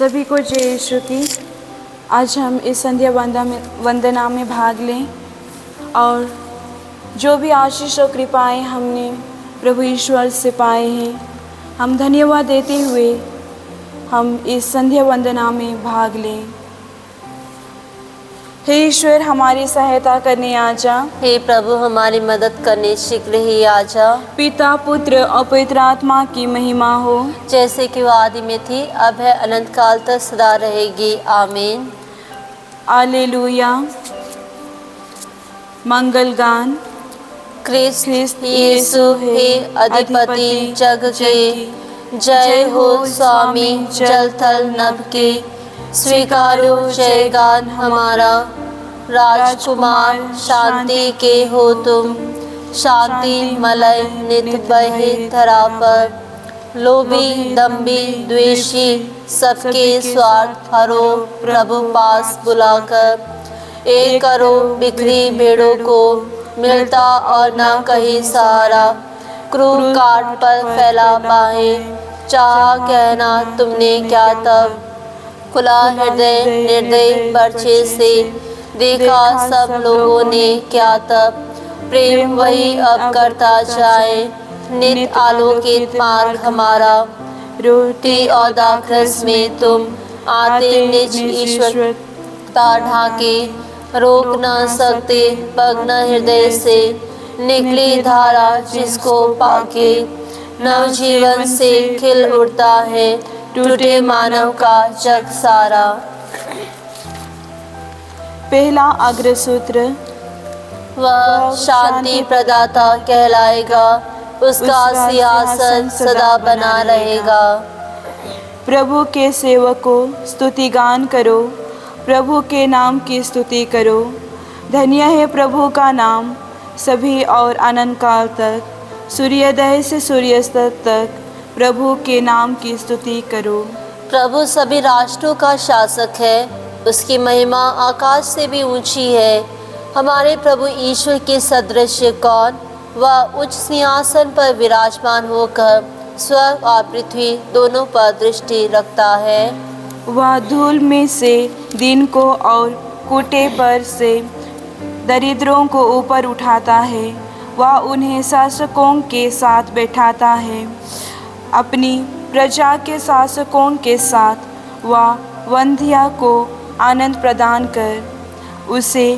सभी को जय यीशु की। आज हम इस संध्या वंदना में भाग लें और जो भी आशीष और कृपाएं हमने प्रभु ईश्वर से पाए हैं, हम धन्यवाद देते हुए हम इस संध्या वंदना में भाग लें। हे ईश्वर, हमारी सहायता करने आजा। हे प्रभु, हमारी मदद करने शीघ्र ही आजा। पिता, पुत्र और पवित्र आत्मा की महिमा हो, जैसे कि वो आदि में थी, अब है, अनंत काल तक सदा रहेगी। आमीन। हालेलुया। मंगल गान। क्रिस्त यीशु हे अधिपति जग के, जय हो स्वामी जल थल नभ के। स्वीकारो जय गान हमारा, राजकुमार शांति के हो तुम। शांति मलय नित बहे धरा पर, लोभी दम्भी द्वेषी सबके स्वार्थ हरो प्रभु पास बुलाकर। एक करो बिखरी भेड़ों को, मिलता और न कहीं सहारा। क्रूर काट पर फैला पाए, चाहा कहना तुमने क्या तब। खुला हृदय निर्दय पर्चे से, देखा सब लोगों ने क्या तब। प्रेम वही अब करता जाए, नित आलोकित मार्ग हमारा। रोटी और दाखरस में तुम आते निज ईश्वरता ढाके। रोक न सकते पग न हृदय से, निकली धारा जिसको पाके। नवजीवन से खिल उठता है, टूटे मानव का जग सारा। पहला अग्रसूत्र। वह शांति प्रदाता कहलाएगा, उसका सिंहासन सदा बना रहेगा। प्रभु के सेवकों, स्तुति गान करो, प्रभु के नाम की स्तुति करो। धन्य है प्रभु का नाम सभी और अनंत काल तक। सूर्योदय से सूर्यास्त तक प्रभु के नाम की स्तुति करो। प्रभु सभी राष्ट्रों का शासक है, उसकी महिमा आकाश से भी ऊंची है। हमारे प्रभु ईश्वर के सदृश कौन? वह उच्च सिंहासन पर विराजमान होकर स्वर्ग और पृथ्वी दोनों पर दृष्टि रखता है। वह धूल में से दिन को और कूटे पर से दरिद्रों को ऊपर उठाता है। वह उन्हें शासकों के साथ बैठाता है, अपनी प्रजा के शासकों के साथ। वह वंध्या को आनंद प्रदान कर उसे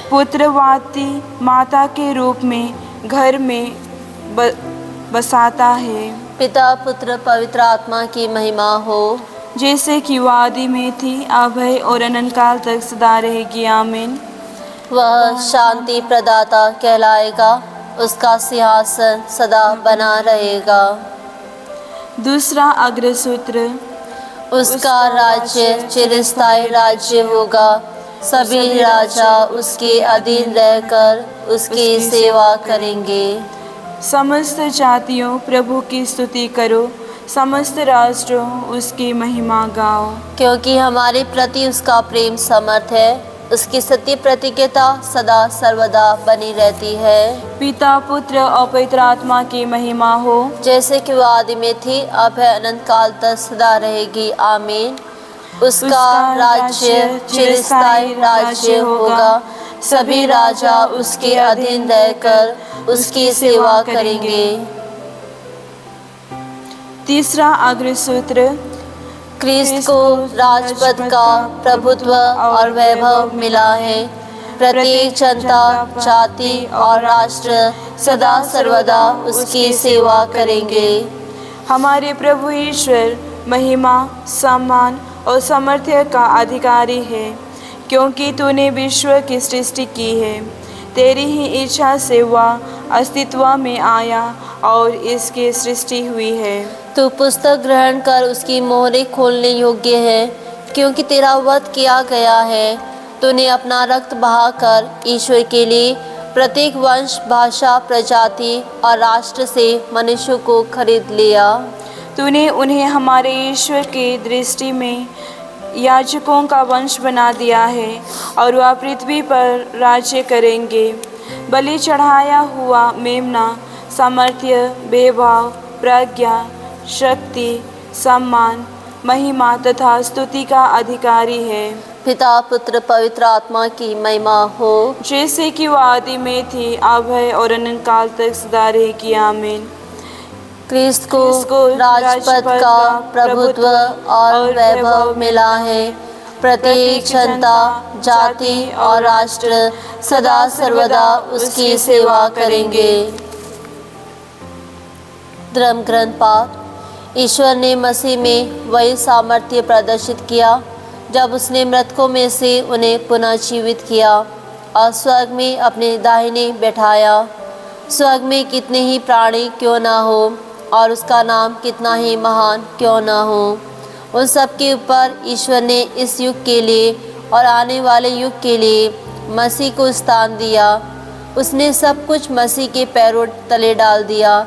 पुत्रवती माता के रूप में घर में बसाता है। पिता पुत्र पवित्र आत्मा की महिमा हो, जैसे कि वह आदि में थी, अब है और अनंत काल तक सदा रहेगी। आमीन। वह शांति प्रदाता कहलाएगा, उसका सिंहासन सदा बना रहेगा। दूसरा अग्रसूत्र। उसका राज्य चिरस्थायी राज्य होगा। सभी राजा उसके अधीन रहकर उसकी सेवा करेंगे। समस्त जातियों प्रभु की स्तुति करो, समस्त राष्ट्रों उसकी महिमा गाओ। क्योंकि हमारे प्रति उसका प्रेम समर्थ है, उसकी सत्य प्रतिज्ञता सदा सर्वदा बनी रहती है। पिता पुत्र और पवित्र आत्मा की महिमा हो, जैसे कि वो आदि में थी, अब है, अनंत काल तक सदा रहेगी। आमीन। उसका राज्य चिरस्थायी राज्य होगा। सभी राजा उसके अधीन रहकर उसकी सेवा करेंगे। तीसरा अग्रसूत्र। क्रिस्त को राजपद का प्रभुत्व और वैभव मिला है। प्रत्येक जनता, जाति और राष्ट्र सदा सर्वदा उसकी सेवा करेंगे। हमारे प्रभु ईश्वर महिमा, सम्मान और सामर्थ्य का अधिकारी है, क्योंकि तूने विश्व की सृष्टि की है। तेरी ही इच्छा से वह अस्तित्व में आया और इसकी सृष्टि हुई है। तू पुस्तक ग्रहण कर उसकी मोहरें खोलने योग्य है, क्योंकि तेरा वध किया गया है। तूने अपना रक्त बहाकर ईश्वर के लिए प्रत्येक वंश, भाषा, प्रजाति और राष्ट्र से मनुष्यों को खरीद लिया। तूने उन्हें हमारे ईश्वर की दृष्टि में याजकों का वंश बना दिया है और वह पृथ्वी पर राज्य करेंगे। बलि चढ़ाया हुआ मेमना सामर्थ्य, वैभव, प्रज्ञा, शक्ति, सम्मान, महिमा तथा स्तुति का अधिकारी है। पिता पुत्र पवित्र आत्मा की महिमा हो, जैसे कि वो आदि में थी, अब है और अनंत काल तक सदा रहेगी। आमीन। क्रिस्त को राजपद का प्रभुत्व और वैभव मिला है। प्रत्येक जनता, जाति और राष्ट्र सदा सर्वदा उसकी सेवा करेंगे। धर्म ग्रंथ पाठ। ईश्वर ने मसीह में वही सामर्थ्य प्रदर्शित किया जब उसने मृतकों में से उन्हें पुनः जीवित किया और स्वर्ग में अपने दाहिने बैठाया। स्वर्ग में कितने ही प्राणी क्यों ना हो और उसका नाम कितना ही महान क्यों ना हो, उन सब के ऊपर ईश्वर ने इस युग के लिए और आने वाले युग के लिए मसीह को स्थान दिया। उसने सब कुछ मसीह के पैरों तले डाल दिया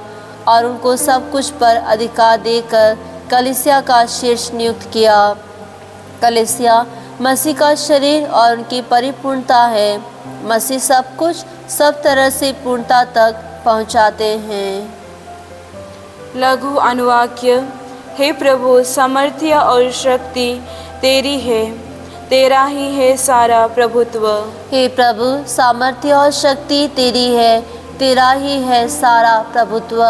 और उनको सब कुछ पर अधिकार देकर कलीसिया का शीर्ष नियुक्त किया। कलीसिया मसीह का शरीर और उनकी परिपूर्णता है। मसीह सब कुछ सब तरह से पूर्णता तक पहुंचाते हैं। लघु अनुवाक्य। हे प्रभु, सामर्थ्य और शक्ति तेरी है, तेरा ही है सारा प्रभुत्व। हे प्रभु, सामर्थ्य और शक्ति तेरी है, तेरा ही है सारा प्रभुत्व।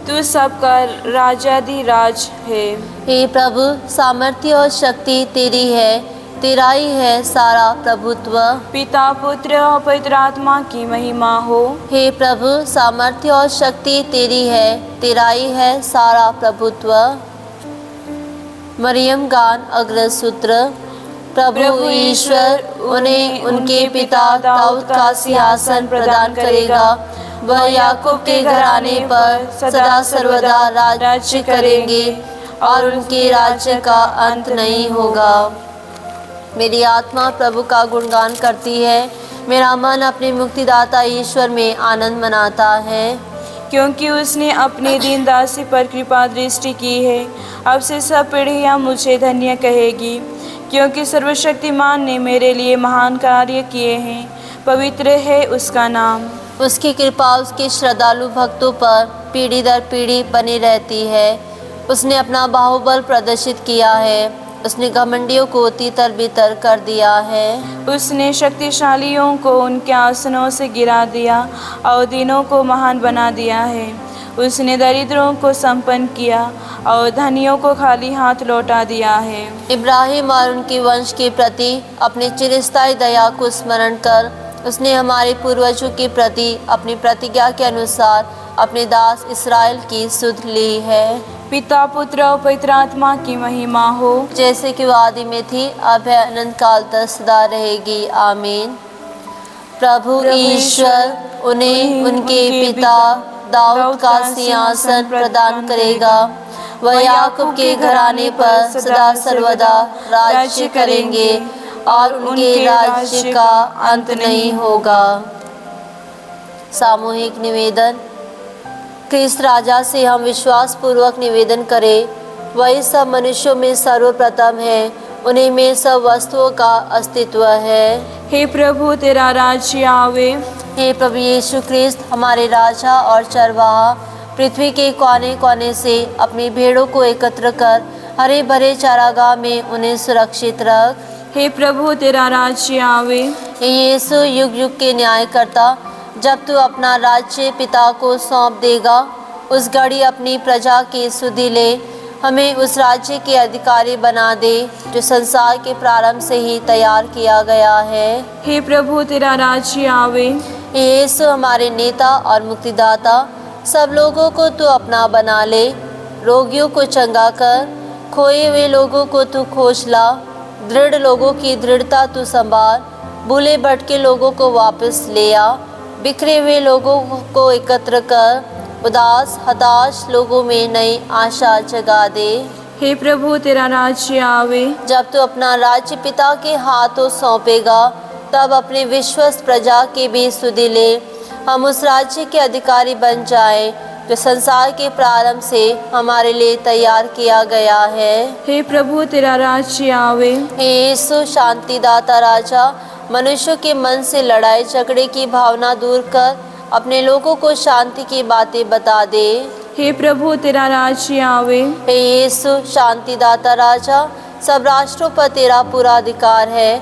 तू सबका राजाधिराज है। हे प्रभु, सामर्थ्य और शक्ति तेरी है, तेरा ही है सारा प्रभुत्व। पिता पुत्र और पवित्र आत्मा की महिमा हो। हे प्रभु, सामर्थ्य और शक्ति तेरी है, तेरा ही है सारा प्रभुत्व। मरियम गान अग्र सूत्र। प्रभु ईश्वर उन्हें उनके पिता दाऊद का सिंहासन प्रदान करेगा। वह याकूब के घराने पर सदा सर्वदा राज्य करेंगे और उनके राज्य का अंत नहीं होगा। मेरी आत्मा प्रभु का गुणगान करती है, मेरा मन अपने मुक्तिदाता ईश्वर में आनंद मनाता है। क्योंकि उसने अपनी दीन दासी पर कृपा दृष्टि की है। अब से सब पीढ़ियाँ मुझे धन्य कहेगी, क्योंकि सर्वशक्तिमान ने मेरे लिए महान कार्य किए हैं। पवित्र है उसका नाम। उसकी कृपा उसके श्रद्धालु भक्तों पर पीढ़ी दर पीढ़ी बनी रहती है। उसने अपना बाहुबल प्रदर्शित किया है, उसने घमंडियों को तितर बितर कर दिया है। उसने शक्तिशालियों को उनके आसनों से गिरा दिया और दीनों को महान बना दिया है। उसने दरिद्रों को संपन्न किया और धनियों को खाली हाथ लौटा दिया है। इब्राहिम और उनके वंश के प्रति अपनी चिरस्थायी दया को स्मरण कर उसने हमारे पूर्वजों के प्रति अपनी प्रतिज्ञा के अनुसार अपने दास इस्राएल की सुध ली है। पिता पुत्र और पवित्र आत्मा की महिमा हो, जैसे कि वो आदि में थी, अब है, अनंत काल तक सदा रहेगी। आमीन। प्रभु ईश्वर उन्हें उनके पिता दाऊद का सिंहासन प्रदान करेगा। वह याकूब के घराने पर सदा सर्वदा राज्य करेंगे और उनके राज्य का अंत नहीं होगा। सामूहिक निवेदन। क्रिस्त राजा से हम विश्वास पूर्वक निवेदन करें, वही सब मनुष्यों में सर्वप्रथम है, उन्हीं में सब वस्तुओं का अस्तित्व है। हे प्रभु, तेरा राज्य आवे। हे प्रभु यीशु क्रिस्त, हमारे राजा और चरवाहा, पृथ्वी के कोने कोने से अपनी भेड़ों को एकत्र कर हरे भरे चारागाह में उन्हें सुरक्षित रख। हे प्रभु, तेरा राज्य आवे। हे यीशु, युग युग के न्याय करता, जब तू अपना राज्य पिता को सौंप देगा, उस घड़ी अपनी प्रजा की सुधि ले। हमें उस राज्य के अधिकारी बना दे जो संसार के प्रारंभ से ही तैयार किया गया है। हे प्रभु, तेरा राज्य आवे। हे यीशु, हमारे नेता और मुक्तिदाता, सब लोगों को तू अपना बना ले। रोगियों को चंगा कर, खोए हुए लोगों को तू खोज ला। दृढ़ लोगों की दृढ़ता तू संभाल, भूले भटके लोगों को वापस ले आ। बिखरे हुए लोगों को एकत्र कर, उदास हताश लोगों में नई आशा जगा दे। हे प्रभु, तेरा राज्य आवे। जब तू अपना राज्य पिता के हाथों सौंपेगा, तब अपने विश्वस्त प्रजा की भी सुधि ले। हम उस राज्य के अधिकारी बन जाएं जो संसार के प्रारंभ से हमारे लिए तैयार किया गया है। हे प्रभु, तेरा राज्य आवे। हे यीशु, शांतिदाता राजा, मनुष्यों के मन से लड़ाई झगड़े की भावना दूर कर अपने लोगों को शांति की बातें बता दे। हे प्रभु तेरा राज्य आवे। हे यीशु शांति दाता राजा, सब राष्ट्रों पर तेरा पूरा अधिकार है।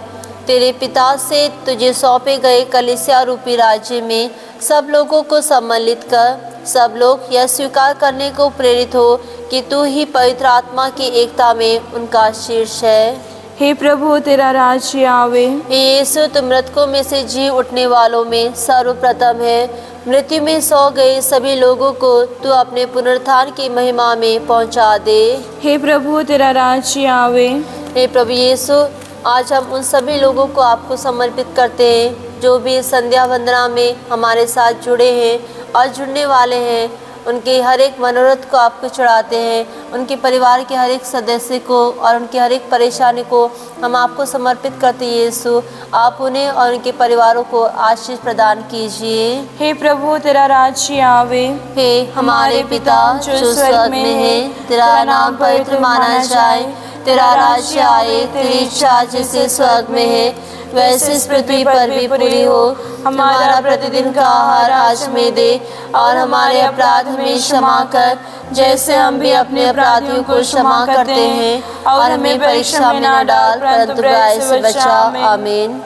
तेरे पिता से तुझे सौंपे गए कलीसिया रूपी राज्य में सब लोगों को सम्मिलित कर सब लोग यह स्वीकार करने को प्रेरित हो कि तू ही पवित्र आत्मा की एकता में उनका शीर्ष है। हे प्रभु तेरा राज्य आवे। हे यीशु तुम मृतकों में से जी उठने वालों में सर्वप्रथम है। मृत्यु में सो गए सभी लोगों को तू अपने पुनरुत्थान की महिमा में पहुंचा दे। हे प्रभु तेरा राज्य आवे। हे प्रभु यीशु, आज हम उन सभी लोगों को आपको समर्पित करते हैं जो भी इस संध्या वंदना में हमारे साथ जुड़े हैं और जुड़ने वाले हैं। उनके हर एक मनोरथ को आपको चढ़ाते हैं। उनके परिवार के हर एक सदस्य को और उनकी हर एक परेशानी को हम आपको समर्पित करते हैं। यीशु, आप उन्हें और उनके परिवारों को आशीष प्रदान कीजिए। हे प्रभु तेरा राज्य आवे। हे हमारे पिता जो स्वर्ग में है, तेरा नाम पवित्र माना जाए, तेरा राज्य आए, तेरी इच्छा जैसे स्वर्ग में है वैसे इस पृथ्वी पर भी पूरी हो। हमारा प्रतिदिन का आहार आज हमें दे और हमारे अपराध हमें क्षमा कर जैसे हम भी अपने अपराधियों को क्षमा करते हैं, और हमें परीक्षा में न डाल परंतु बुराई से बचा। आमीन।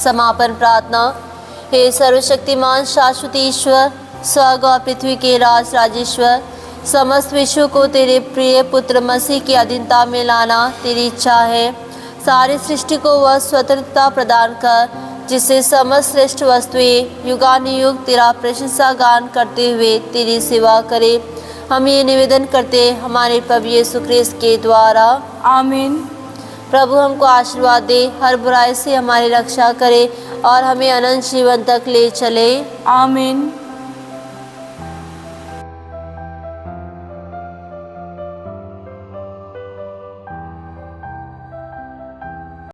समापन प्रार्थना। हे सर्वशक्तिमान शाश्वत ईश्वर, स्वर्ग और पृथ्वी के राज राजेश्वर, समस्त विश्व को तेरे प्रिय पुत्र मसीह की अधीनता में लाना तेरी इच्छा है। सारी सृष्टि को वह स्वतंत्रता प्रदान कर जिससे समस्त श्रेष्ठ वस्तुएं युगानुयुग तेरा प्रशंसा गान करते हुए तेरी सेवा करे। हम ये निवेदन करते हमारे प्रभु यीशु ख्रिस्त के द्वारा। आमीन। प्रभु हमको आशीर्वाद दे, हर बुराई से हमारी रक्षा करे और हमें अनंत जीवन तक ले चले। आमीन।